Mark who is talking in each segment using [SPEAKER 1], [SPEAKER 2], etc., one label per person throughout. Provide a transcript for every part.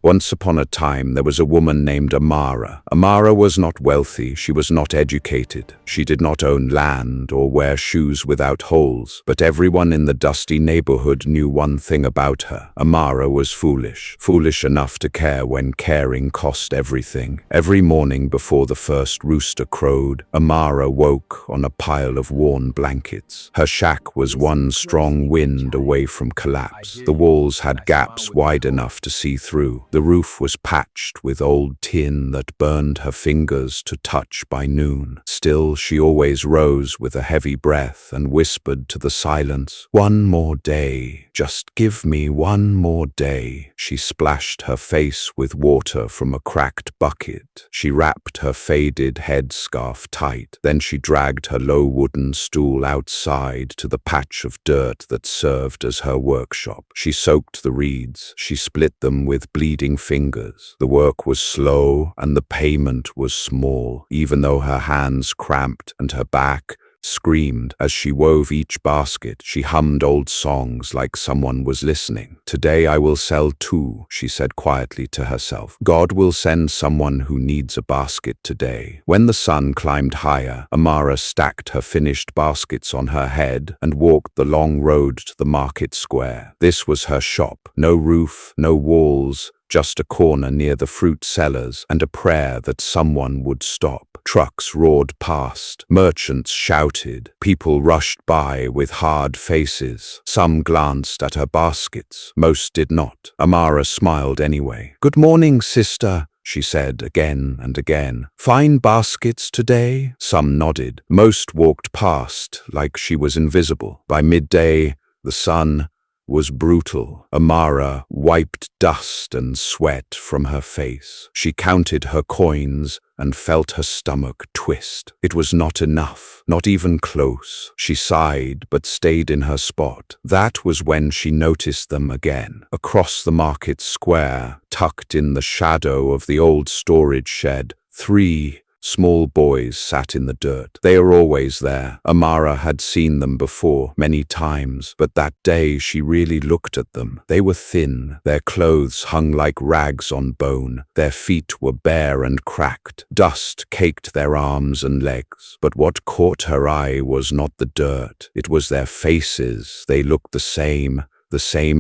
[SPEAKER 1] Once upon a time, there was a woman named Amara. Amara was not wealthy, she was not educated, she did not own land or wear shoes without holes, but everyone in the dusty neighborhood knew one thing about her. Amara was foolish, foolish enough to care when caring cost everything. Every morning before the first rooster crowed, Amara woke on a pile of worn blankets. Her shack was one strong wind away from collapse. The walls had gaps wide enough to see through. The roof was patched with old tin that burned her fingers to touch by noon. Still, she always rose with a heavy breath and whispered to the silence, "One more day, just give me one more day." She splashed her face with water from a cracked bucket. She wrapped her faded headscarf tight. Then she dragged her low wooden stool outside to the patch of dirt that served as her workshop. She soaked the reeds. She split them with bleeding fingers. The work was slow and the payment was small, even though her hands cramped and her back screamed. As she wove each basket, she hummed old songs like someone was listening. "Today I will sell 2, she said quietly to herself. "God will send someone who needs a basket today." When the sun climbed higher, Amara stacked her finished baskets on her head and walked the long road to the market square. This was her shop. No roof, no walls, just a corner near the fruit sellers and a prayer that someone would stop. Trucks roared past, merchants shouted, people rushed by with hard faces. Some glanced at her baskets, most did not. Amara smiled anyway. "Good morning, sister," she said again and again. "Fine baskets today?" Some nodded. Most walked past like she was invisible. By midday, the sun was brutal. Amara wiped dust and sweat from her face. She counted her coins and felt her stomach twist. It was not enough, not even close. She sighed but stayed in her spot. That was when she noticed them again. Across the market square, tucked in the shadow of the old storage shed, 3 small boys sat in the dirt. They are always there. Amara had seen them before, many times, but that day she really looked at them. They were thin, their clothes hung like rags on bone, their feet were bare and cracked, dust caked their arms and legs. But what caught her eye was not the dirt, it was their faces. They looked the same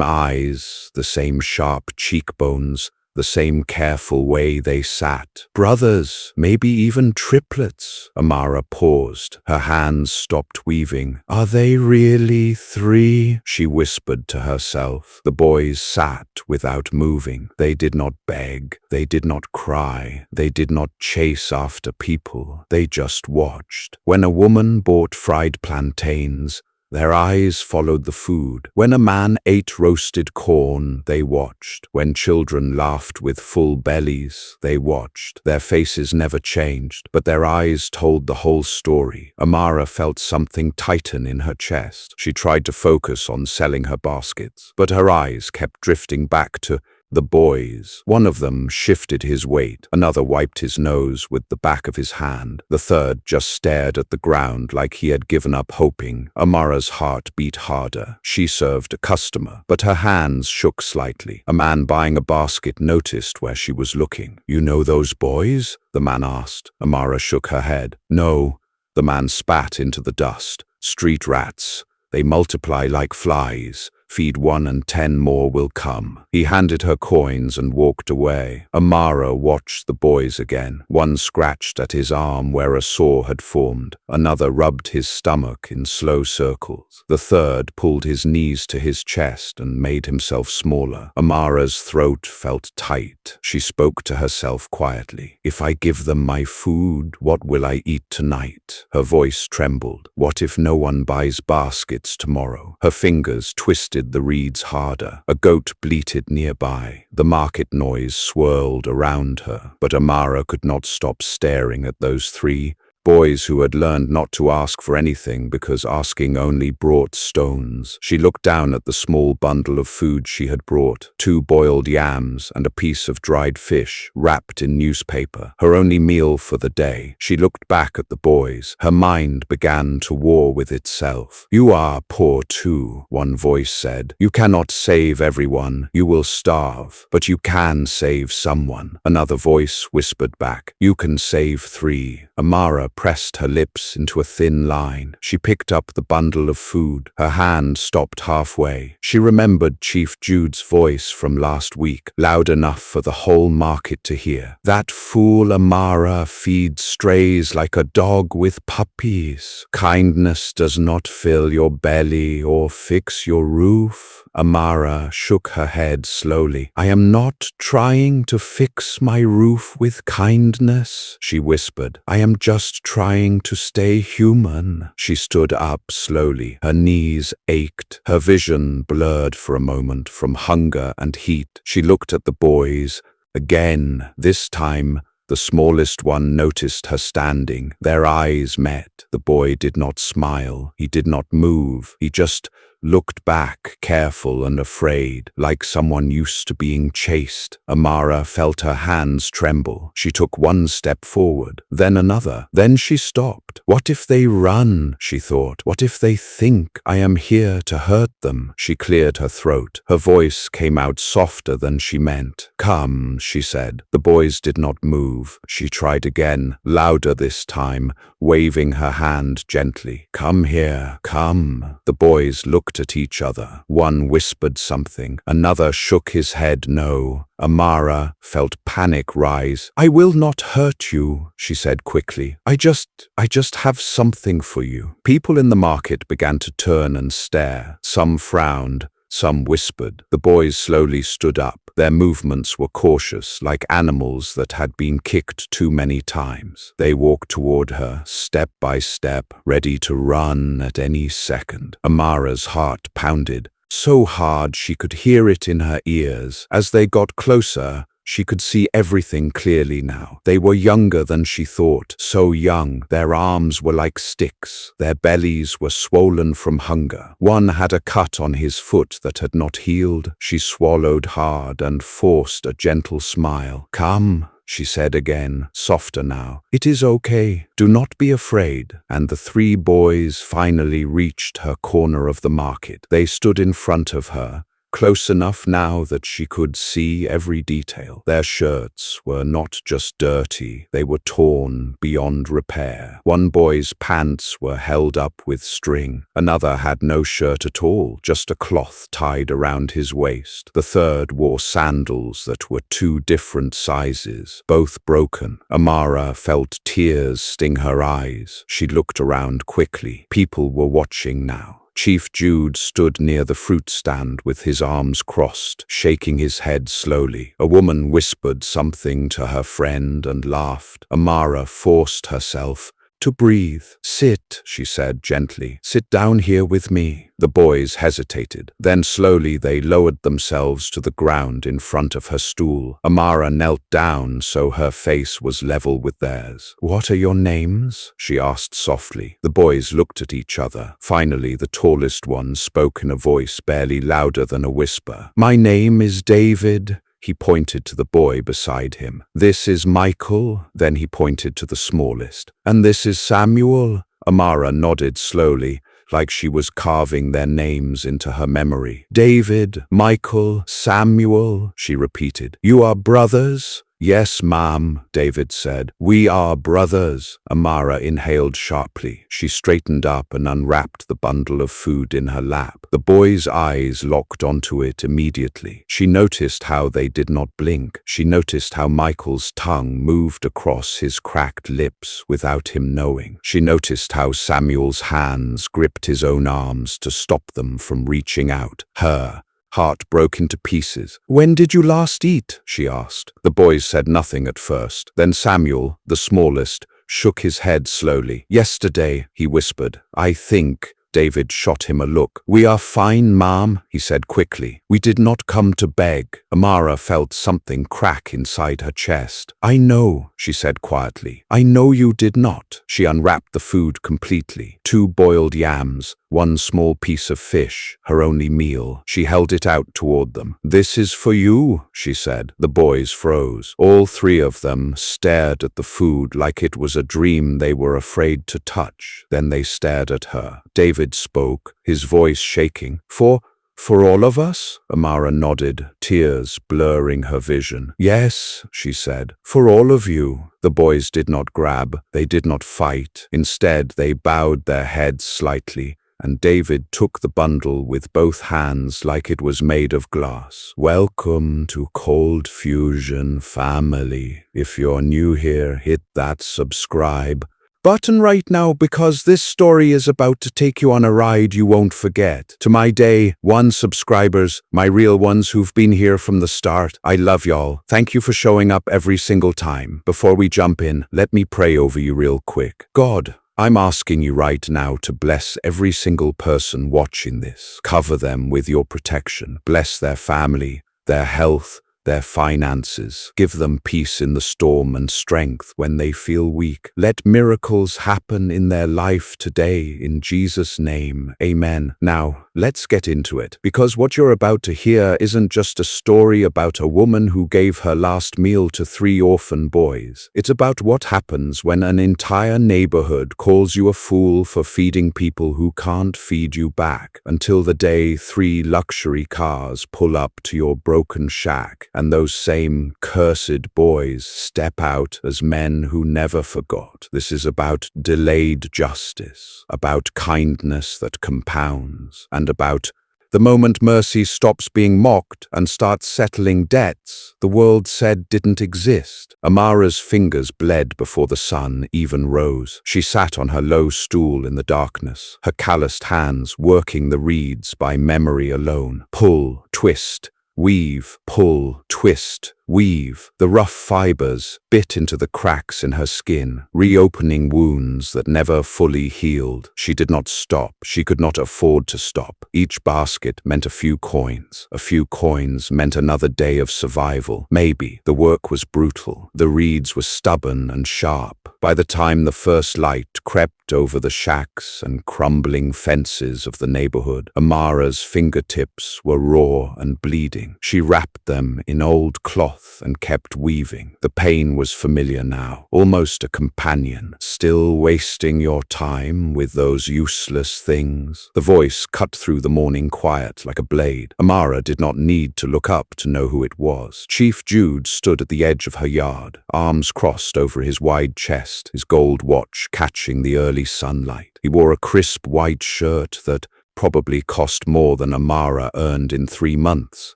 [SPEAKER 1] eyes, the same sharp cheekbones, the same careful way they sat. Brothers, maybe even triplets. Amara paused. Her hands stopped weaving. "Are they really 3? She whispered to herself. The boys sat without moving. They did not beg. They did not cry. They did not chase after people. They just watched. When a woman bought fried plantains, their eyes followed the food. When a man ate roasted corn, they watched. When children laughed with full bellies, they watched. Their faces never changed, but their eyes told the whole story. Amara felt something tighten in her chest. She tried to focus on selling her baskets, but her eyes kept drifting back to the boys. One of them shifted his weight. Another wiped his nose with the back of his hand. The third just stared at the ground like he had given up hoping. Amara's heart beat harder. She served a customer, but her hands shook slightly. A man buying a basket noticed where she was looking. "You know those boys?" the man asked. Amara shook her head. "No." The man spat into the dust. "Street rats. They multiply like flies. Feed 1 and 10 more will come." He handed her coins and walked away. Amara watched the boys again. One scratched at his arm where a sore had formed. Another rubbed his stomach in slow circles. The third pulled his knees to his chest and made himself smaller. Amara's throat felt tight. She spoke to herself quietly. "If I give them my food, what will I eat tonight?" Her voice trembled. "What if no one buys baskets tomorrow?" Her fingers twisted the reeds harder. A goat bleated nearby. The market noise swirled around her, but Amara could not stop staring at those 3 boys who had learned not to ask for anything because asking only brought stones. She looked down at the small bundle of food she had brought, 2 boiled yams and a piece of dried fish wrapped in newspaper, her only meal for the day. She looked back at the boys. Her mind began to war with itself. "You are poor too," one voice said. "You cannot save everyone. You will starve. But you can save someone." Another voice whispered back, "You can save 3. Amara pressed her lips into a thin line. She picked up the bundle of food. Her hand stopped halfway. She remembered Chief Jude's voice from last week, loud enough for the whole market to hear. "That fool Amara feeds strays like a dog with puppies. Kindness does not fill your belly or fix your roof." Amara shook her head slowly. "I am not trying to fix my roof with kindness," she whispered. "I am just trying to stay human." She stood up slowly. Her knees ached. Her vision blurred for a moment from hunger and heat. She looked at the boys again. This time, the smallest one noticed her standing. Their eyes met. The boy did not smile. He did not move. He just looked back, careful and afraid, like someone used to being chased. Amara felt her hands tremble. She took one step forward, then another. Then she stopped. "What if they run?" she thought. "What if they think I am here to hurt them?" She cleared her throat. Her voice came out softer than she meant. "Come," she said. The boys did not move. She tried again, louder this time, waving her hand gently. "Come here, come." The boys looked at each other. One whispered something. Another shook his head no. Amara felt panic rise. "I will not hurt you," she said quickly. I just have something for you." People in the market began to turn and stare. Some frowned. Some whispered. The boys slowly stood up. Their movements were cautious, like animals that had been kicked too many times. They walked toward her, step by step, ready to run at any second. Amara's heart pounded, so hard she could hear it in her ears. As they got closer, she could see everything clearly now. They were younger than she thought, so young. Their arms were like sticks. Their bellies were swollen from hunger. One had a cut on his foot that had not healed. She swallowed hard and forced a gentle smile. "Come," she said again, softer now. "It is okay. Do not be afraid." And the 3 boys finally reached her corner of the market. They stood in front of her, close enough now that she could see every detail. Their shirts were not just dirty, they were torn beyond repair. One boy's pants were held up with string. Another had no shirt at all, just a cloth tied around his waist. The third wore sandals that were 2 different sizes, both broken. Amara felt tears sting her eyes. She looked around quickly. People were watching now. Chief Jude stood near the fruit stand with his arms crossed, shaking his head slowly. A woman whispered something to her friend and laughed. Amara forced herself to breathe. "Sit," she said gently. "Sit down here with me." The boys hesitated. Then slowly they lowered themselves to the ground in front of her stool. Amara knelt down so her face was level with theirs. "What are your names?" she asked softly. The boys looked at each other. Finally, the tallest one spoke in a voice barely louder than a whisper. "My name is David." He pointed to the boy beside him. "This is Michael." Then he pointed to the smallest. "And this is Samuel." Amara nodded slowly, like she was carving their names into her memory. "David, Michael, Samuel," she repeated. "You are brothers?" "Yes, ma'am," David said. "We are brothers." Amara inhaled sharply. She straightened up and unwrapped the bundle of food in her lap. The boy's eyes locked onto it immediately. She noticed how they did not blink. She noticed how Michael's tongue moved across his cracked lips without him knowing. She noticed how Samuel's hands gripped his own arms to stop them from reaching out. Her heart broke into pieces. "When did you last eat?" she asked. The boys said nothing at first. Then Samuel, the smallest, shook his head slowly. "Yesterday," he whispered. "I think David shot him a look. "We are fine, ma'am," he said quickly. "We did not come to beg." Amara felt something crack inside her chest. "I know," she said quietly. "I know you did not." She unwrapped the food completely. 2 boiled yams, 1 small piece of fish, her only meal. She held it out toward them. "This is for you," she said. The boys froze. All 3 of them stared at the food like it was a dream they were afraid to touch. Then they stared at her. David spoke, his voice shaking. For all of us?" Amara nodded, tears blurring her vision. "Yes," she said, "for all of you." The boys did not grab, they did not fight. Instead, they bowed their heads slightly, and David took the bundle with both hands like it was made of glass. "Welcome to Cold Fusion family. If you're new here, hit that subscribe button right now, because this story is about to take you on a ride you won't forget. To my day 1 subscribers, my real ones who've been here from the start, I love y'all. Thank you for showing up every single time. Before we jump in, let me pray over you real quick. God, I'm asking you right now to bless every single person watching this. Cover them with your protection. Bless their family, their health, their finances. Give them peace in the storm and strength when they feel weak. Let miracles happen in their life today, in Jesus' name. Amen. Now, let's get into it, because what you're about to hear isn't just a story about a woman who gave her last meal to 3 orphan boys. It's about what happens when an entire neighborhood calls you a fool for feeding people who can't feed you back, until the day 3 luxury cars pull up to your broken shack, and those same cursed boys step out as men who never forgot. This is about delayed justice, about kindness that compounds, and about the moment mercy stops being mocked and starts settling debts the world said didn't exist. Amara's fingers bled before the sun even rose. She sat on her low stool in the darkness, her calloused hands working the reeds by memory alone. Pull, twist, weave, pull, twist, weave. The rough fibers bit into the cracks in her skin, reopening wounds that never fully healed. She did not stop. She could not afford to stop. Each basket meant a few coins. A few coins meant another day of survival. Maybe. The work was brutal. The reeds were stubborn and sharp. By the time the first light crept over the shacks and crumbling fences of the neighborhood, Amara's fingertips were raw and bleeding. She wrapped them in old cloth and kept weaving. The pain was familiar now, almost a companion. "Still wasting your time with those useless things?" The voice cut through the morning quiet like a blade. Amara did not need to look up to know who it was. Chief Jude stood at the edge of her yard, arms crossed over his wide chest, his gold watch catching the early sunlight. He wore a crisp white shirt that probably cost more than Amara earned in 3 months.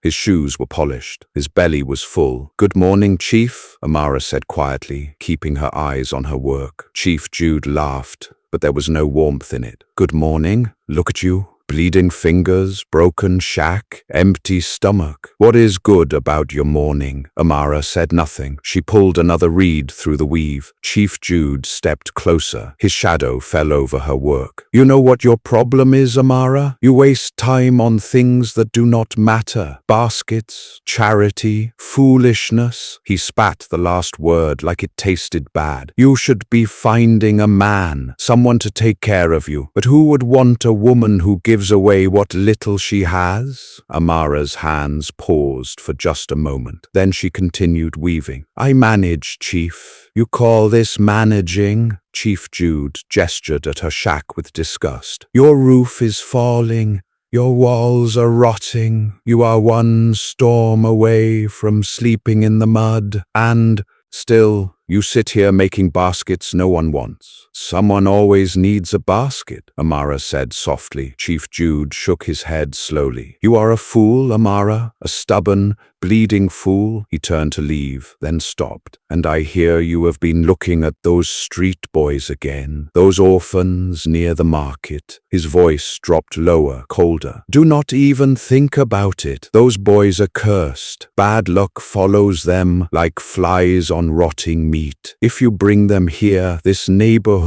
[SPEAKER 1] His shoes were polished. His belly was full. "Good morning, Chief," Amara said quietly, keeping her eyes on her work. Chief Jude laughed, but there was no warmth in it. "Good morning. Look at you. Bleeding fingers, broken shack, empty stomach. What is good about your morning?" Amara said nothing. She pulled another reed through the weave. Chief Jude stepped closer. His shadow fell over her work. "You know what your problem is, Amara? You waste time on things that do not matter. Baskets, charity, foolishness." He spat the last word like it tasted bad. "You should be finding a man, someone to take care of you. But who would want a woman who gives away what little she has?" Amara's hands paused for just a moment. Then she continued weaving. "I manage, Chief. You call this managing?" Chief Jude gestured at her shack with disgust. "Your roof is falling. Your walls are rotting. You are one storm away from sleeping in the mud. And still, you sit here making baskets no one wants." "Someone always needs a basket," Amara said softly. Chief Jude shook his head slowly. "You are a fool, Amara, a stubborn, bleeding fool." He turned to leave, then stopped. "And I hear you have been looking at those street boys again, those orphans near the market." His voice dropped lower, colder. "Do not even think about it. Those boys are cursed. Bad luck follows them like flies on rotting meat. If you bring them here, this neighborhood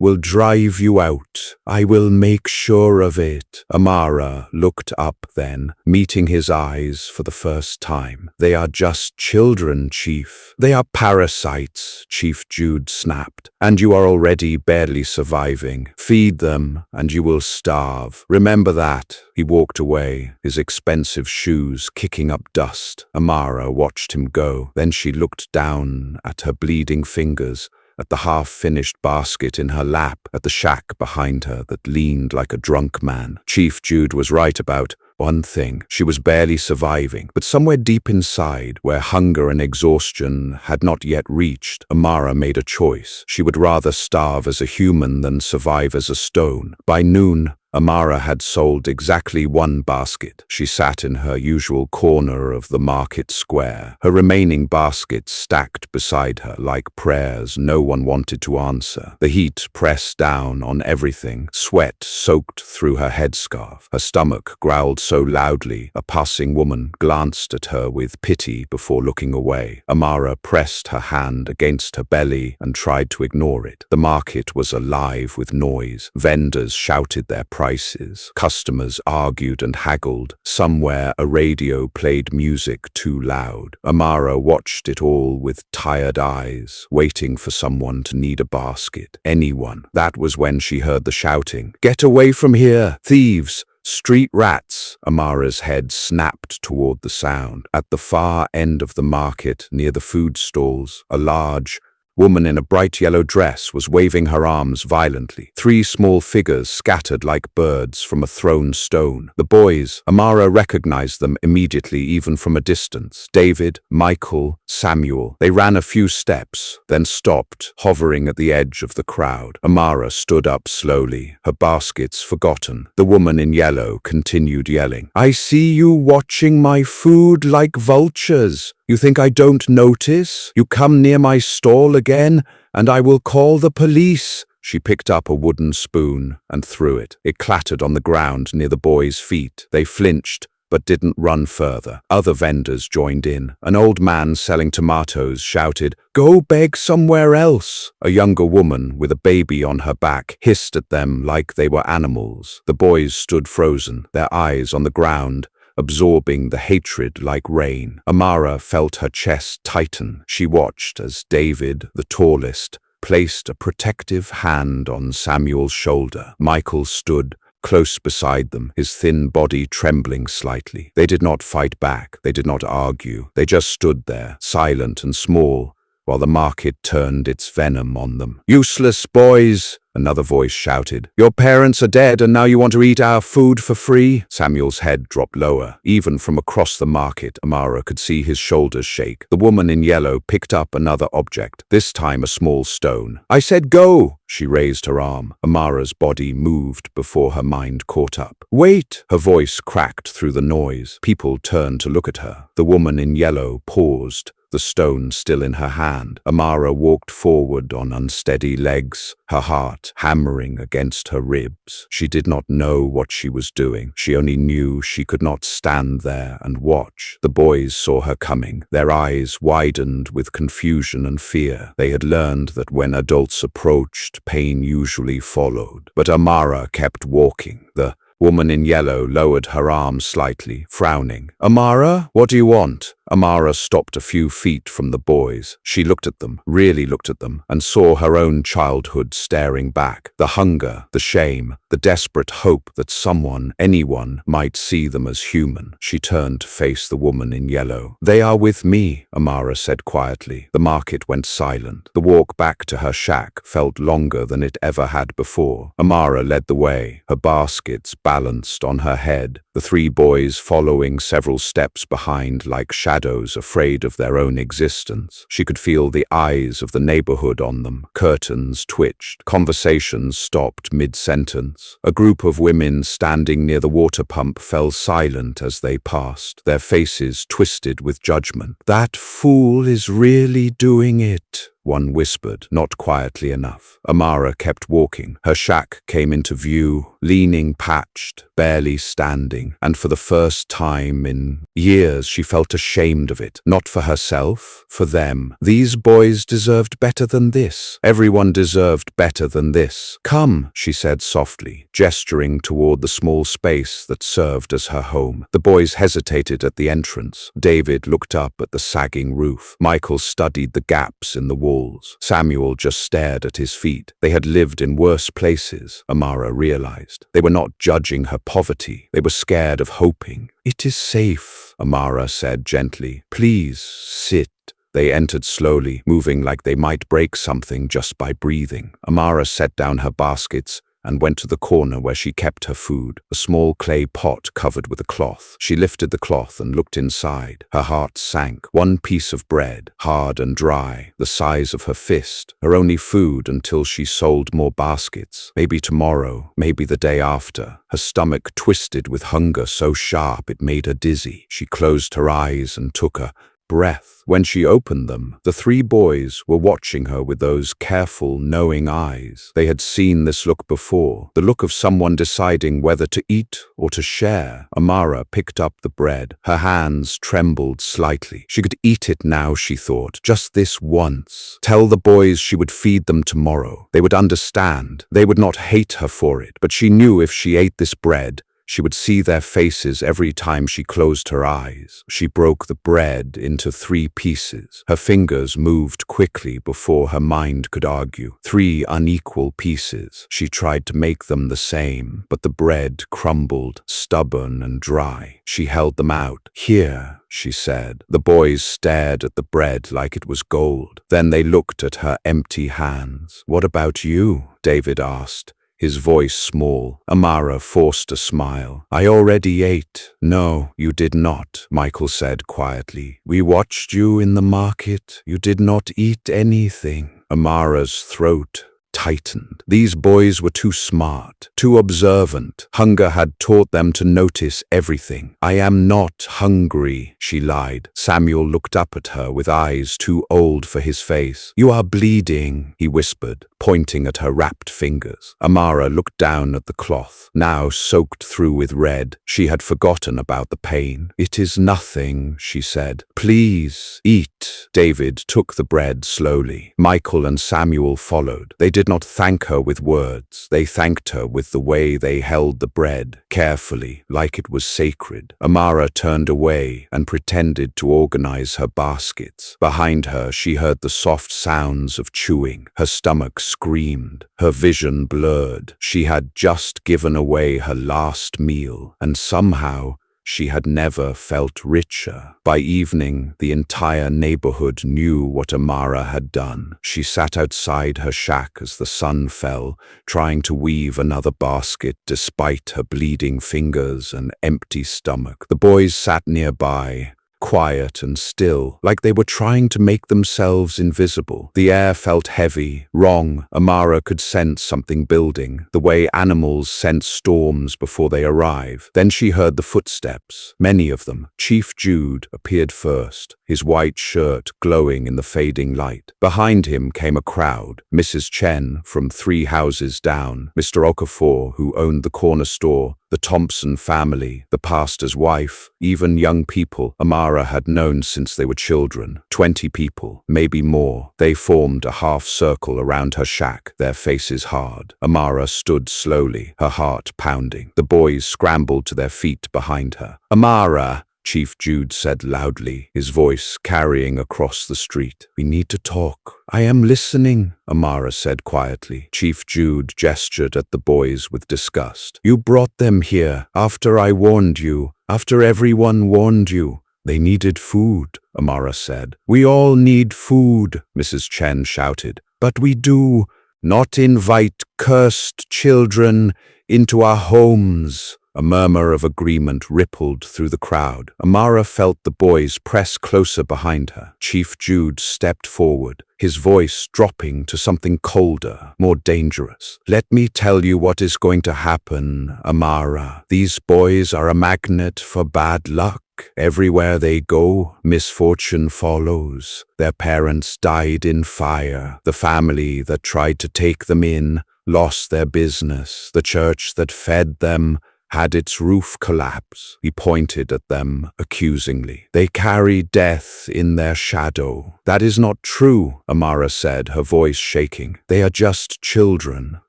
[SPEAKER 1] will drive you out. I will make sure of it." Amara looked up then, meeting his eyes for the first time. "They are just children, Chief. They are parasites," Chief Jude snapped. "And you are already barely surviving. Feed them, and you will starve. Remember that." He walked away, his expensive shoes kicking up dust. Amara watched him go. Then she looked down at her bleeding fingers, at the half-finished basket in her lap, at the shack behind her that leaned like a drunk man. Chief Jude was right about one thing. She was barely surviving, but somewhere deep inside, where hunger and exhaustion had not yet reached, Amara made a choice. She would rather starve as a human than survive as a stone. By noon, Amara had sold exactly one basket. She sat in her usual corner of the market square, her remaining baskets stacked beside her like prayers no one wanted to answer. The heat pressed down on everything, sweat soaked through her headscarf. Her stomach growled so loudly, a passing woman glanced at her with pity before looking away. Amara pressed her hand against her belly and tried to ignore it. The market was alive with noise. Vendors shouted their prices. Customers argued and haggled. Somewhere a radio played music too loud. Amara watched it all with tired eyes, waiting for someone to need a basket. Anyone. That was when she heard the shouting. "Get away from here! Thieves! Street rats!" Amara's head snapped toward the sound. At the far end of the market, near the food stalls, a large woman in a bright yellow dress was waving her arms violently. 3 small figures scattered like birds from a thrown stone. The boys, Amara recognized them immediately even from a distance. David, Michael, Samuel. They ran a few steps, then stopped, hovering at the edge of the crowd. Amara stood up slowly, her baskets forgotten. The woman in yellow continued yelling, "I see you watching my food like vultures. You think I don't notice? You come near my stall again, and I will call the police." She picked up a wooden spoon and threw it. It clattered on the ground near the boys' feet. They flinched, but didn't run further. Other vendors joined in. An old man selling tomatoes shouted, "Go beg somewhere else." A younger woman with a baby on her back hissed at them like they were animals. The boys stood frozen, their eyes on the ground, absorbing the hatred like rain. Amara felt her chest tighten. She watched as David, the tallest, placed a protective hand on Samuel's shoulder. Michael stood close beside them, his thin body trembling slightly. They did not fight back. They did not argue. They just stood there, silent and small, while the market turned its venom on them. "Useless boys!" another voice shouted. "Your parents are dead and now you want to eat our food for free?" Samuel's head dropped lower. Even from across the market, Amara could see his shoulders shake. The woman in yellow picked up another object, this time a small stone. "I said go!" She raised her arm. Amara's body moved before her mind caught up. "Wait!" Her voice cracked through the noise. People turned to look at her. The woman in yellow paused, the stone still in her hand. Amara walked forward on unsteady legs, her heart hammering against her ribs. She did not know what she was doing. She only knew she could not stand there and watch. The boys saw her coming. Their eyes widened with confusion and fear. They had learned that when adults approached, pain usually followed. But Amara kept walking. The woman in yellow lowered her arm slightly, frowning. "Amara, what do you want?" Amara stopped a few feet from the boys. She looked at them, really looked at them, and saw her own childhood staring back. The hunger, the shame, the desperate hope that someone, anyone, might see them as human. She turned to face the woman in yellow. "They are with me," Amara said quietly. The market went silent. The walk back to her shack felt longer than it ever had before. Amara led the way, her baskets balanced on her head, the 3 boys following several steps behind like shadows afraid of their own existence. She could feel the eyes of the neighborhood on them. Curtains twitched. Conversations stopped mid-sentence. A group of women standing near the water pump fell silent as they passed, their faces twisted with judgment. "That fool is really doing it," one whispered, not quietly enough. Amara kept walking. Her shack came into view, leaning, patched, barely standing, and for the first time in years she felt ashamed of it. Not for herself, for them. These boys deserved better than this. Everyone deserved better than this. "Come," she said softly, gesturing toward the small space that served as her home. The boys hesitated at the entrance. David looked up at the sagging roof. Michael studied the gaps in the walls. Samuel just stared at his feet. They had lived in worse places, Amara realized. They were not judging her poverty. They were scared of hoping. "It is safe," Amara said gently. "Please, sit." They entered slowly, moving like they might break something just by breathing. Amara set down her baskets and went to the corner where she kept her food, a small clay pot covered with a cloth. She lifted the cloth and looked inside. Her heart sank. One piece of bread, hard and dry, the size of her fist, her only food until she sold more baskets. Maybe tomorrow, maybe the day after. Her stomach twisted with hunger so sharp it made her dizzy. She closed her eyes and took a breath. When she opened them, the three boys were watching her with those careful, knowing eyes. They had seen this look before, the look of someone deciding whether to eat or to share. Amara picked up the bread. Her hands trembled slightly. She could eat it now, she thought, just this once. Tell the boys she would feed them tomorrow. They would understand. They would not hate her for it, but she knew if she ate this bread, she would see their faces every time she closed her eyes. She broke the bread into 3 pieces. Her fingers moved quickly before her mind could argue. 3 unequal pieces. She tried to make them the same, but the bread crumbled, stubborn and dry. She held them out. "Here," she said. The boys stared at the bread like it was gold. Then they looked at her empty hands. "What about you?" David asked, his voice small. Amara forced a smile. "I already ate." "No, you did not," Michael said quietly. "We watched you in the market. You did not eat anything." Amara's throat tightened. These boys were too smart, too observant. Hunger had taught them to notice everything. "I am not hungry," she lied. Samuel looked up at her with eyes too old for his face. "You are bleeding," he whispered, pointing at her wrapped fingers. Amara looked down at the cloth, now soaked through with red. She had forgotten about the pain. "It is nothing," she said. "Please, eat." David took the bread slowly. Michael and Samuel followed. They did not thank her with words. They thanked her with the way they held the bread, carefully, like it was sacred. Amara turned away and pretended to organize her baskets. Behind her, she heard the soft sounds of chewing. Her stomach screamed. Her vision blurred. She had just given away her last meal, and somehow she had never felt richer. By evening, the entire neighborhood knew what Amara had done. She sat outside her shack as the sun fell, trying to weave another basket despite her bleeding fingers and empty stomach. The boys sat nearby, quiet and still, like they were trying to make themselves invisible. The air felt heavy, wrong. Amara could sense something building, the way animals sense storms before they arrive. Then she heard the footsteps, many of them. Chief Jude appeared first, his white shirt glowing in the fading light. Behind him came a crowd. Mrs. Chen from 3 houses down, Mr. Okafor, who owned the corner store, the Thompson family, the pastor's wife, even young people Amara had known since they were children. 20 people, maybe more. They formed a half circle around her shack, their faces hard. Amara stood slowly, her heart pounding. The boys scrambled to their feet behind her. "Amara!" Chief Jude said loudly, his voice carrying across the street. "We need to talk." "I am listening," Amara said quietly. Chief Jude gestured at the boys with disgust. "You brought them here after I warned you, after everyone warned you. They needed food," Amara said. "We all need food," Mrs. Chen shouted. "But we do not invite cursed children into our homes." A murmur of agreement rippled through the crowd. Amara felt the boys press closer behind her. Chief Jude stepped forward, his voice dropping to something colder, more dangerous. "Let me tell you what is going to happen, Amara. These boys are a magnet for bad luck. Everywhere they go, misfortune follows. Their parents died in fire. The family that tried to take them in lost their business. The church that fed them had its roof collapse. He pointed at them accusingly. They carry death in their shadow. That is not true, Amara said, her voice shaking. They are just children.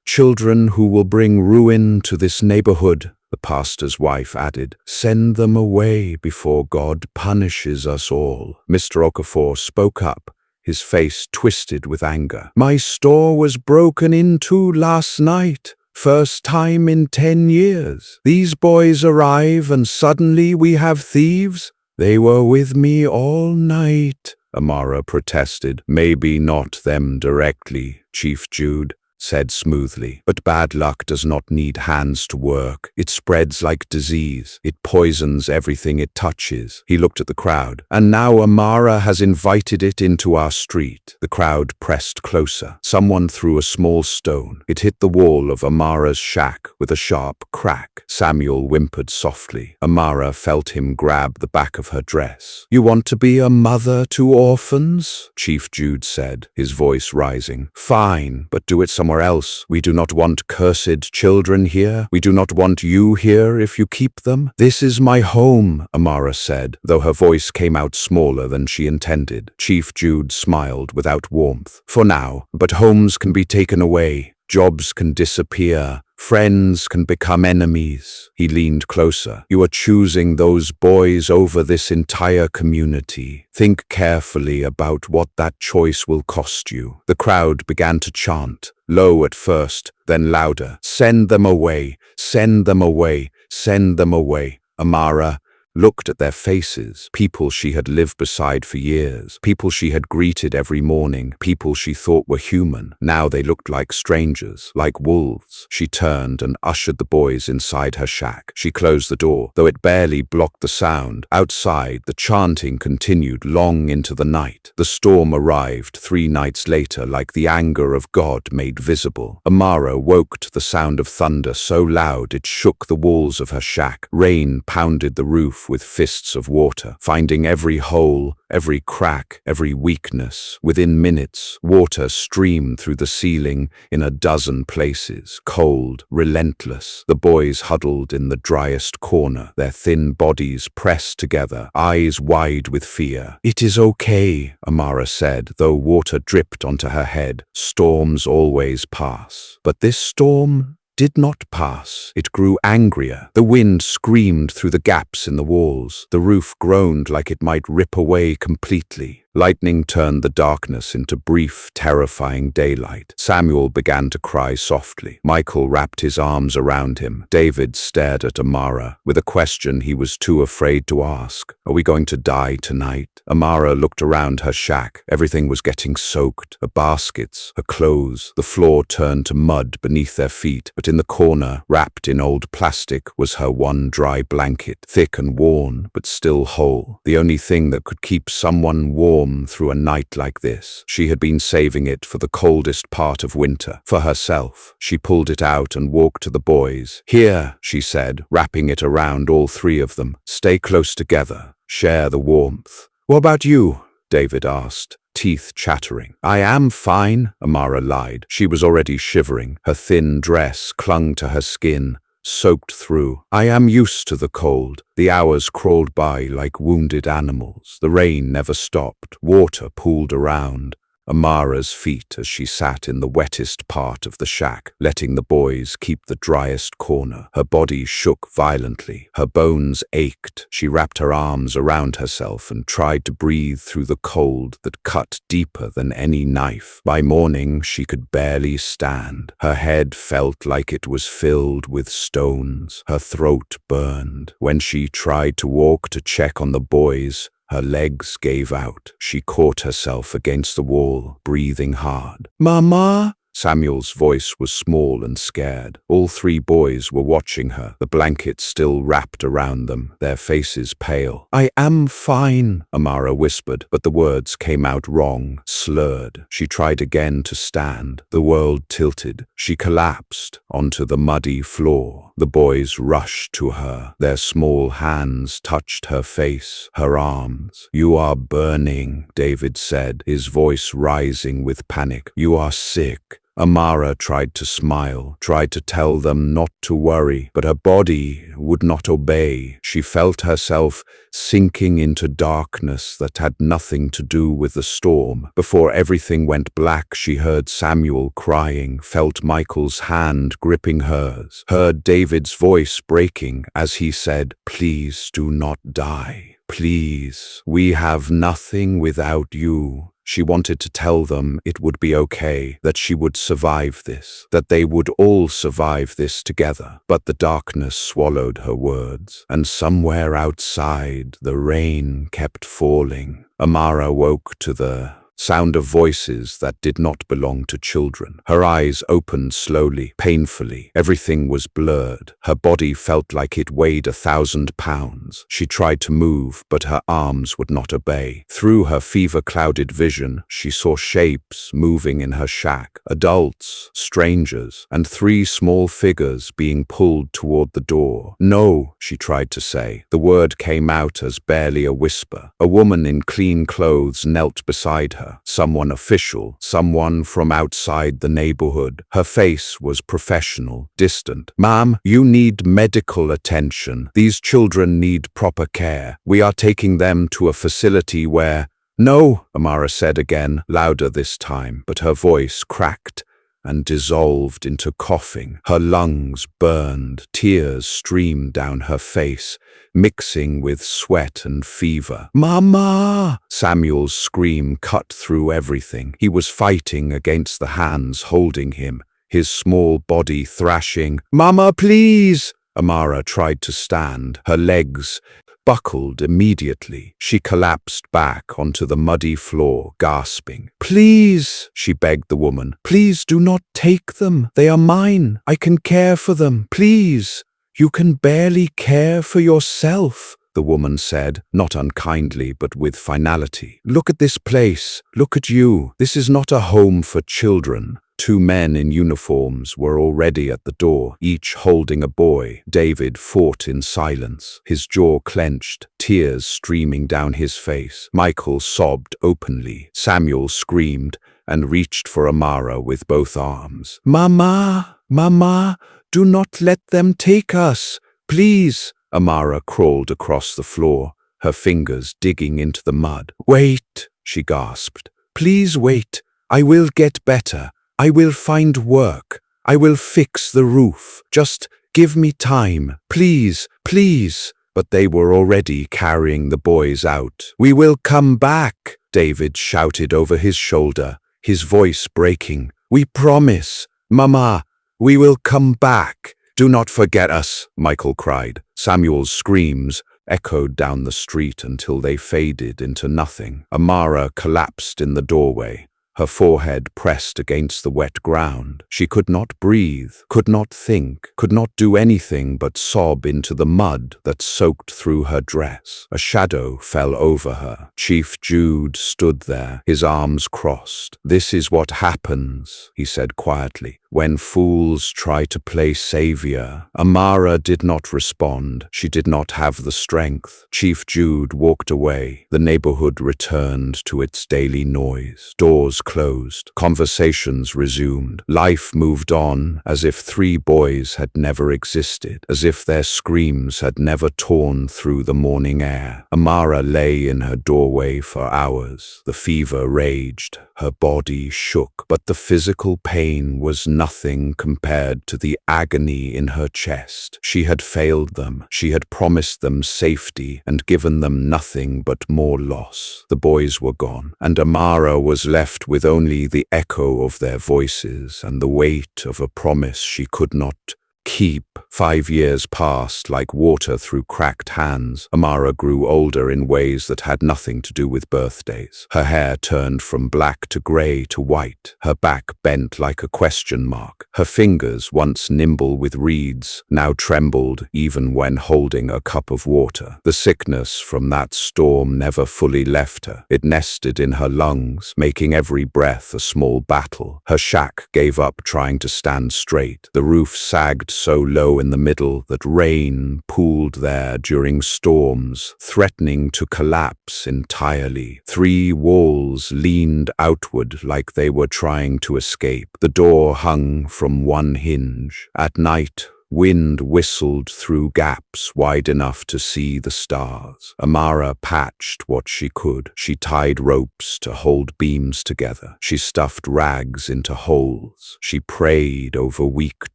[SPEAKER 1] Children who will bring ruin to this neighborhood. The pastor's wife added, "Send them away before God punishes us all." Mr. Okafor spoke up, his face twisted with anger. "My store was broken into last night. First time in 10 years. These boys arrive and suddenly we have thieves? They were with me all night," Amara protested. "Maybe not them directly," Chief Jude said smoothly. "But bad luck does not need hands to work. It spreads like disease. It poisons everything it touches." He looked at the crowd. "And now Amara has invited it into our street." The crowd pressed closer. Someone threw a small stone. It hit the wall of Amara's shack with a sharp crack. Samuel whimpered softly. Amara felt him grab the back of her dress. "You want to be a mother to orphans?" Chief Jude said, his voice rising. "Fine, but do it somewhere else. We do not want cursed children here. We do not want you here if you keep them." "This is my home," Amara said, though her voice came out smaller than she intended. Chief Jude smiled without warmth. "For now, but homes can be taken away. Jobs can disappear. Friends can become enemies." He leaned closer. "You are choosing those boys over this entire community. Think carefully about what that choice will cost you." The crowd began to chant, low at first, then louder. "Send them away! Send them away! Send them away!" Amara looked at their faces, people she had lived beside for years, people she had greeted every morning, people she thought were human. Now they looked like strangers, like wolves. She turned and ushered the boys inside her shack. She closed the door, though it barely blocked the sound. Outside, the chanting continued long into the night. The storm arrived 3 nights later like the anger of God made visible. Amara woke to the sound of thunder so loud it shook the walls of her shack. Rain pounded the roof with fists of water, finding every hole, every crack, every weakness. Within minutes, water streamed through the ceiling in a dozen places, cold, relentless. The boys huddled in the driest corner, their thin bodies pressed together, eyes wide with fear. "It is okay," Amara said, though water dripped onto her head. "Storms always pass." But this storm did not pass. It grew angrier. The wind screamed through the gaps in the walls. The roof groaned like it might rip away completely. Lightning turned the darkness into brief, terrifying daylight. Samuel began to cry softly. Michael wrapped his arms around him. David stared at Amara with a question he was too afraid to ask. "Are we going to die tonight?" Amara looked around her shack. Everything was getting soaked. Her baskets, her clothes. The floor turned to mud beneath their feet, but in the corner, wrapped in old plastic, was her one dry blanket, thick and worn, but still whole. The only thing that could keep someone warm through a night like this. She had been saving it for the coldest part of winter, for herself. She pulled it out and walked to the boys. "Here," she said, wrapping it around all 3 of them. "Stay close together. Share the warmth." "What about you?" David asked, teeth chattering. "I am fine," Amara lied. She was already shivering. Her thin dress clung to her skin, soaked through. "I am used to the cold." The hours crawled by like wounded animals. The rain never stopped. Water pooled around Amara's feet as she sat in the wettest part of the shack, letting the boys keep the driest corner. Her body shook violently. Her bones ached. She wrapped her arms around herself and tried to breathe through the cold that cut deeper than any knife. By morning, she could barely stand. Her head felt like it was filled with stones. Her throat burned. When she tried to walk to check on the boys, her legs gave out. She caught herself against the wall, breathing hard. "Mama?" Samuel's voice was small and scared. All 3 boys were watching her, the blankets still wrapped around them, their faces pale. "I am fine," Amara whispered, but the words came out wrong, slurred. She tried again to stand. The world tilted. She collapsed onto the muddy floor. The boys rushed to her. Their small hands touched her face, her arms. "You are burning," David said, his voice rising with panic. "You are sick." Amara tried to smile, tried to tell them not to worry, but her body would not obey. She felt herself sinking into darkness that had nothing to do with the storm. Before everything went black, she heard Samuel crying, felt Michael's hand gripping hers, heard David's voice breaking as he said, "Please do not die. Please, we have nothing without you." She wanted to tell them it would be okay, that she would survive this, that they would all survive this together. But the darkness swallowed her words, and somewhere outside, the rain kept falling. Amara woke to the sound of voices that did not belong to children. Her eyes opened slowly, painfully. Everything was blurred. Her body felt like it weighed 1,000 pounds. She tried to move, but her arms would not obey. Through her fever-clouded vision, she saw shapes moving in her shack, adults, strangers, and 3 small figures being pulled toward the door. "No," she tried to say. The word came out as barely a whisper. A woman in clean clothes knelt beside her. Someone official, someone from outside the neighborhood. Her face was professional, distant. "Ma'am, you need medical attention. These children need proper care. We are taking them to a facility where—" "No," Amara said again, louder this time, but her voice cracked and dissolved into coughing. Her lungs burned, tears streamed down her face, mixing with sweat and fever. "Mama!" Samuel's scream cut through everything. He was fighting against the hands holding him, his small body thrashing. "Mama, please!" Amara tried to stand. Her legs buckled immediately. She collapsed back onto the muddy floor, gasping. "Please," she begged the woman, "please do not take them. They are mine. I can care for them. Please. You can barely care for yourself," the woman said, not unkindly but with finality. "Look at this place. Look at you. This is not a home for children." 2 men in uniforms were already at the door, each holding a boy. David fought in silence, his jaw clenched, tears streaming down his face. Michael sobbed openly. Samuel screamed and reached for Amara with both arms. "Mama, Mama, do not let them take us. Please." Amara crawled across the floor, her fingers digging into the mud. "Wait," she gasped. "Please wait. I will get better. I will find work. I will fix the roof. Just give me time. Please, please." But they were already carrying the boys out. "We will come back," David shouted over his shoulder, his voice breaking. "We promise. Mama, we will come back. Do not forget us," Michael cried. Samuel's screams echoed down the street until they faded into nothing. Amara collapsed in the doorway, her forehead pressed against the wet ground. She could not breathe, could not think, could not do anything but sob into the mud that soaked through her dress. A shadow fell over her. Chief Jude stood there, his arms crossed. "This is what happens," he said quietly, "when fools try to play savior." Amara did not respond. She did not have the strength. Chief Jude walked away. The neighborhood returned to its daily noise. Doors closed. Conversations resumed. Life moved on as if 3 boys had never existed, as if their screams had never torn through the morning air. Amara lay in her doorway for hours. The fever raged. Her body shook, but the physical pain was nothing compared to the agony in her chest. She had failed them. She had promised them safety and given them nothing but more loss. The boys were gone, and Amara was left with only the echo of their voices and the weight of a promise she could not keep. 5 years passed like water through cracked hands. Amara grew older in ways that had nothing to do with birthdays. Her hair turned from black to gray to white. Her back bent like a question mark. Her fingers, once nimble with reeds, now trembled even when holding a cup of water. The sickness from that storm never fully left her. It nested in her lungs, making every breath a small battle. Her shack gave up trying to stand straight. The roof sagged so low in the middle that rain pooled there during storms, threatening to collapse entirely. 3 walls leaned outward like they were trying to escape. The door hung from one hinge. At night, wind whistled through gaps wide enough to see the stars. Amara patched what she could. She tied ropes to hold beams together. She stuffed rags into holes. She prayed over weak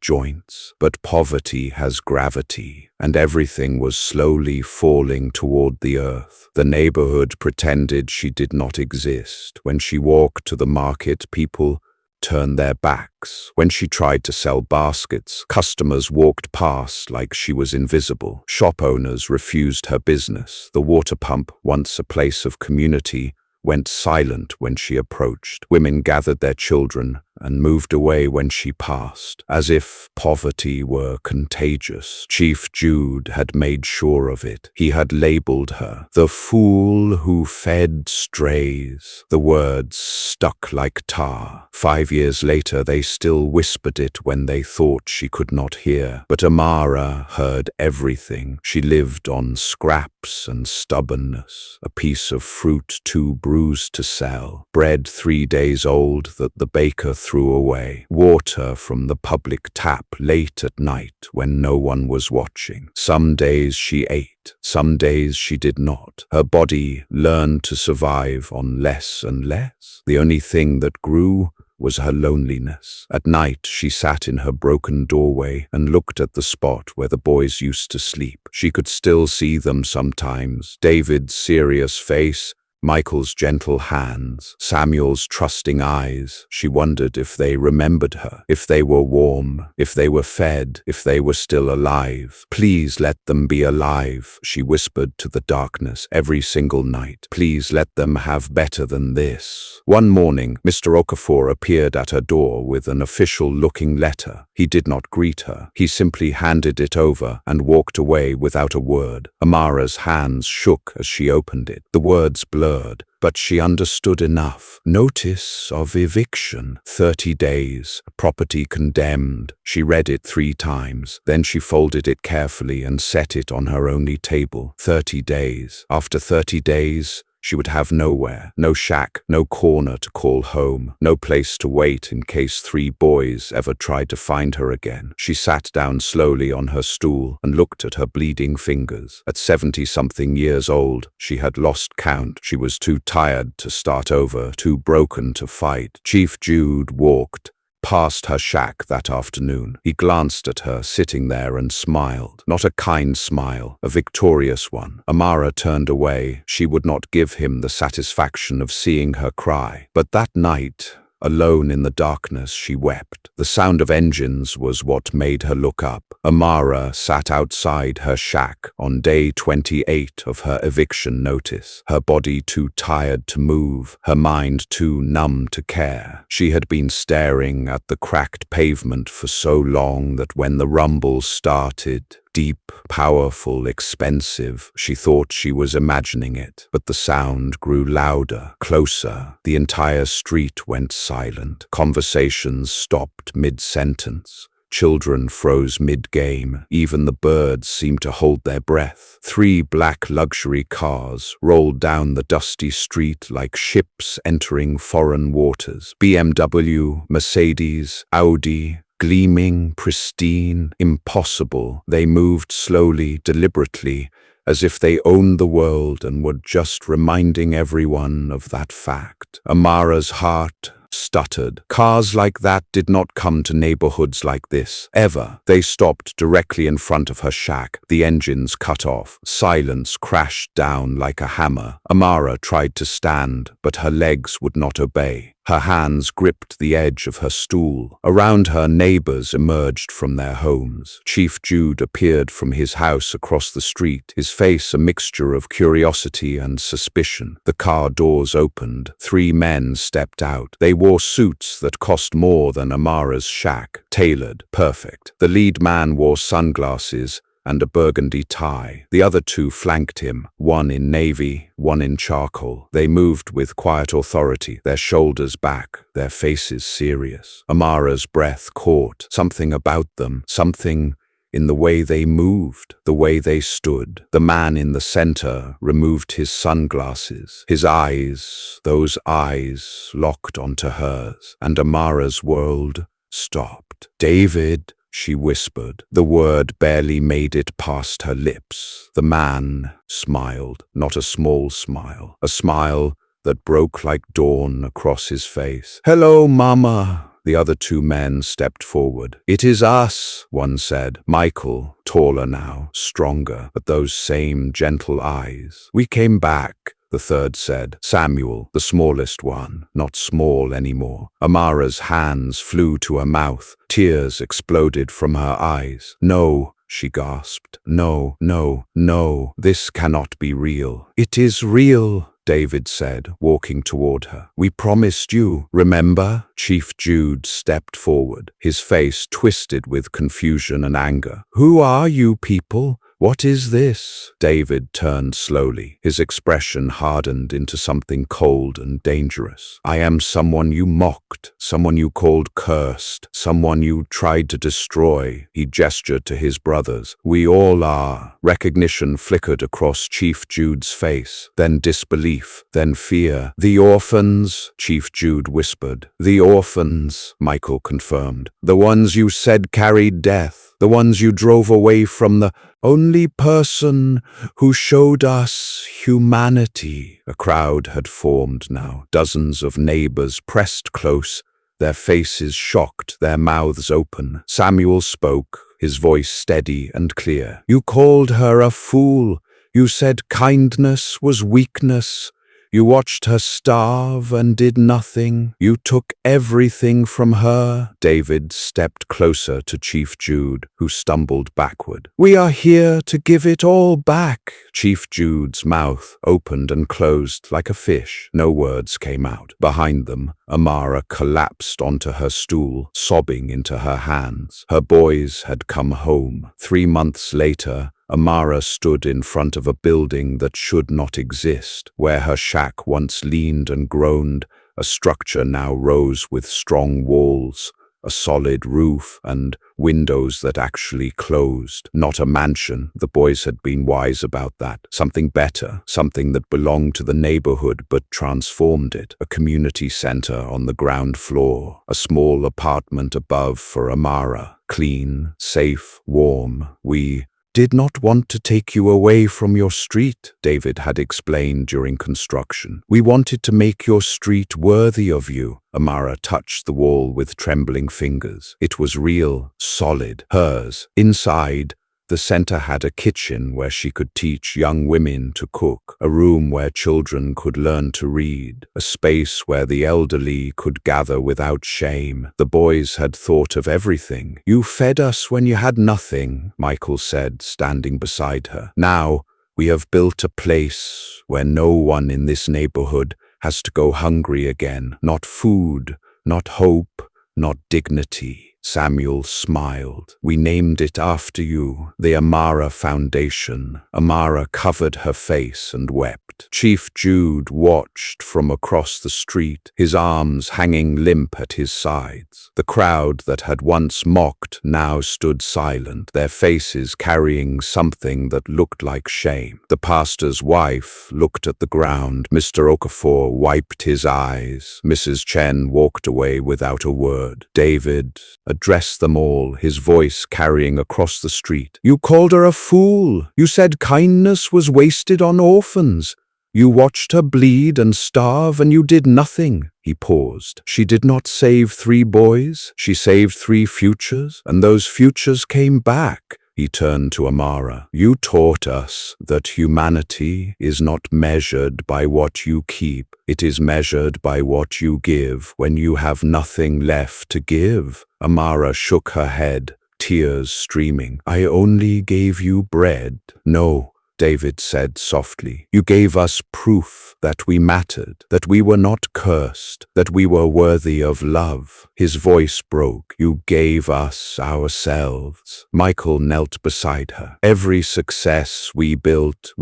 [SPEAKER 1] joints. But poverty has gravity, and everything was slowly falling toward the earth. The neighborhood pretended she did not exist. When she walked to the market, people turned their backs. When she tried to sell baskets, customers walked past like she was invisible. Shop owners refused her business. The water pump, once a place of community, went silent when she approached. Women gathered their children and moved away when she passed, as if poverty were contagious. Chief Jude had made sure of it. He had labeled her the fool who fed strays. The words stuck like tar. 5 years later, they still whispered it when they thought she could not hear. But Amara heard everything. She lived on scraps and stubbornness, a piece of fruit too bruised to sell, bread 3 days old that the baker threw away, water from the public tap late at night when no one was watching. Some days she ate, some days she did not. Her body learned to survive on less and less. The only thing that grew was her loneliness. At night, she sat in her broken doorway and looked at the spot where the boys used to sleep. She could still see them sometimes. David's serious face, Michael's gentle hands, Samuel's trusting eyes. She wondered if they remembered her, if they were warm, if they were fed, if they were still alive. Please let them be alive, she whispered to the darkness every single night. Please let them have better than this. One morning, Mr. Okafor appeared at her door with an official-looking letter. He did not greet her. He simply handed it over and walked away without a word. Amara's hands shook as she opened it. The words blurred, but she understood enough. Notice of eviction, 30 days, property condemned. She read it 3 times. Then she folded it carefully and set it on her only table. 30 days. After 30 days, she would have nowhere, no shack, no corner to call home, no place to wait in case 3 boys ever tried to find her again. She sat down slowly on her stool and looked at her bleeding fingers. At 70-something years old, she had lost count. She was too tired to start over, too broken to fight. Chief Jude walked past her shack that afternoon. He glanced at her sitting there and smiled. Not a kind smile, a victorious one. Amara turned away. She would not give him the satisfaction of seeing her cry. But that night, alone in the darkness, she wept. The sound of engines was what made her look up. Amara sat outside her shack on day 28 of her eviction notice, her body too tired to move, her mind too numb to care. She had been staring at the cracked pavement for so long that when the rumble started, deep, powerful, expensive, she thought she was imagining it. But the sound grew louder, closer. The entire street went silent. Conversations stopped mid-sentence. Children froze mid-game. Even the birds seemed to hold their breath. 3 black luxury cars rolled down the dusty street like ships entering foreign waters. BMW, Mercedes, Audi, gleaming, pristine, impossible. They moved slowly, deliberately, as if they owned the world and were just reminding everyone of that fact. Amara's heart stuttered. Cars like that did not come to neighborhoods like this, ever. They stopped directly in front of her shack. The engines cut off. Silence crashed down like a hammer. Amara tried to stand, but her legs would not obey. Her hands gripped the edge of her stool. Around her, neighbors emerged from their homes. Chief Jude appeared from his house across the street, his face a mixture of curiosity and suspicion. The car doors opened. 3 men stepped out. They wore suits that cost more than Amara's shack, tailored, perfect. The lead man wore sunglasses and a burgundy tie. The other two flanked him, one in navy, one in charcoal. They moved with quiet authority, their shoulders back, their faces serious. Amara's breath caught, something about them, something in the way they moved, the way they stood. The man in the center removed his sunglasses. His eyes, those eyes, locked onto hers, and Amara's world stopped. "David," she whispered. The word barely made it past her lips. The man smiled, not a small smile, a smile that broke like dawn across his face. "Hello, Mama." The other two men stepped forward. "It is us," one said. Michael, taller now, stronger, but those same gentle eyes. "We came back," the third said. Samuel, the smallest one, not small anymore. Amara's hands flew to her mouth. Tears exploded from her eyes. "No," she gasped. "No, no, no, this cannot be real." "It is real," David said, walking toward her. "We promised you, remember?" Chief Jude stepped forward, his face twisted with confusion and anger. "Who are you people? What is this?" David turned slowly. His expression hardened into something cold and dangerous. "I am someone you mocked, someone you called cursed, someone you tried to destroy." He gestured to his brothers. "We all are." Recognition flickered across Chief Jude's face, then disbelief, then fear. "The orphans," Chief Jude whispered. "The orphans," Michael confirmed. "The ones you said carried death, the ones you drove away from the only person who showed us humanity." A crowd had formed now. Dozens of neighbors pressed close, their faces shocked, their mouths open. Samuel spoke, his voice steady and clear. "You called her a fool. You said kindness was weakness. You watched her starve and did nothing. You took everything from her." David stepped closer to Chief Jude, who stumbled backward. "We are here to give it all back." Chief Jude's mouth opened and closed like a fish. No words came out. Behind them, Amara collapsed onto her stool, sobbing into her hands. Her boys had come home. 3 months later, Amara stood in front of a building that should not exist. Where her shack once leaned and groaned, a structure now rose with strong walls, a solid roof, and windows that actually closed. Not a mansion. The boys had been wise about that. Something better, something that belonged to the neighborhood but transformed it. A community center on the ground floor, a small apartment above for Amara. Clean, safe, warm. "We did not want to take you away from your street," David had explained during construction. "We wanted to make your street worthy of you." Amara touched the wall with trembling fingers. It was real, solid, hers. Inside, the center had a kitchen where she could teach young women to cook, a room where children could learn to read, a space where the elderly could gather without shame. The boys had thought of everything. "You fed us when you had nothing," Michael said, standing beside her. "Now we have built a place where no one in this neighborhood has to go hungry again. Not food, not hope, not dignity." Samuel smiled. "We named it after you, the Amara Foundation." Amara covered her face and wept. Chief Jude watched from across the street, his arms hanging limp at his sides. The crowd that had once mocked now stood silent, their faces carrying something that looked like shame. The pastor's wife looked at the ground. Mr. Okafor wiped his eyes. Mrs. Chen walked away without a word. David addressed them all, his voice carrying across the street. "You called her a fool. You said kindness was wasted on orphans. You watched her bleed and starve, and you did nothing." He paused. "She did not save 3 boys. She saved 3 futures, and those futures came back." He turned to Amara. "You taught us that humanity is not measured by what you keep. It is measured by what you give when you have nothing left to give." Amara shook her head, tears streaming. "I only gave you bread." "No, David said softly. You gave us proof that we mattered, that we were not cursed, that we were worthy of love. His voice broke. You gave us ourselves. Michael knelt beside her. Every success we built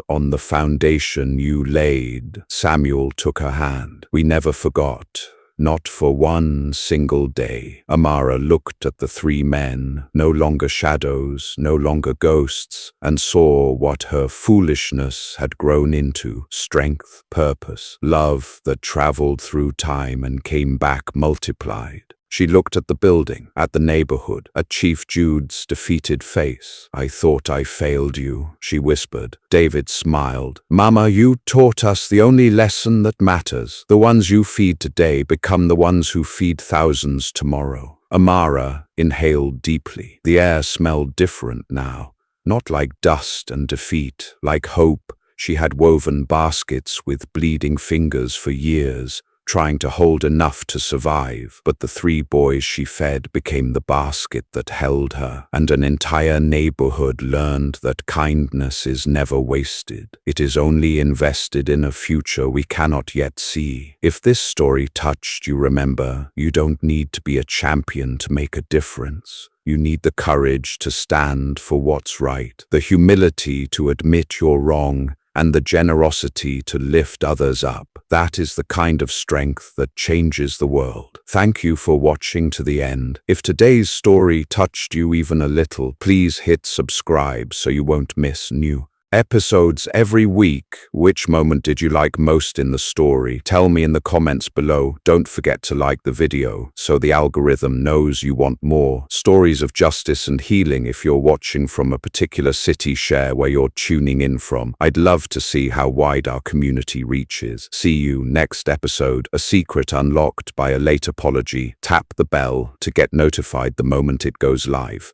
[SPEAKER 1] on the foundation you laid. Samuel took her hand. We never forgot. Not for one single day. Amara looked at the three men, no longer shadows, no longer ghosts, and saw what her foolishness had grown into: strength, purpose, love that traveled through time and came back multiplied. She looked at the building, at the neighborhood, at Chief Jude's defeated face. I thought I failed you, she whispered. David smiled. Mama, you taught us the only lesson that matters. The ones you feed today become the ones who feed thousands tomorrow. Amara inhaled deeply. The air smelled different now. Not like dust and defeat, like hope. She had woven baskets with bleeding fingers for years, trying to hold enough to survive, but the three boys she fed became the basket that held her, and an entire neighborhood learned that kindness is never wasted. It is only invested in a future we cannot yet see. If this story touched you, remember, you don't need to be a champion to make a difference. You need the courage to stand for what's right, the humility to admit you're wrong, and the generosity to lift others up. That is the kind of strength that changes the world. Thank you for watching to the end. If today's story touched you even a little, please hit subscribe so you won't miss new episodes every week. Which moment did you like most in the story? Tell me in the comments below. Don't forget to like the video so the algorithm knows you want more stories of justice and healing. If you're watching from a particular city, share where you're tuning in from. I'd love to see how wide our community reaches. See you next episode. A secret unlocked by a late apology. Tap the bell to get notified the moment it goes live.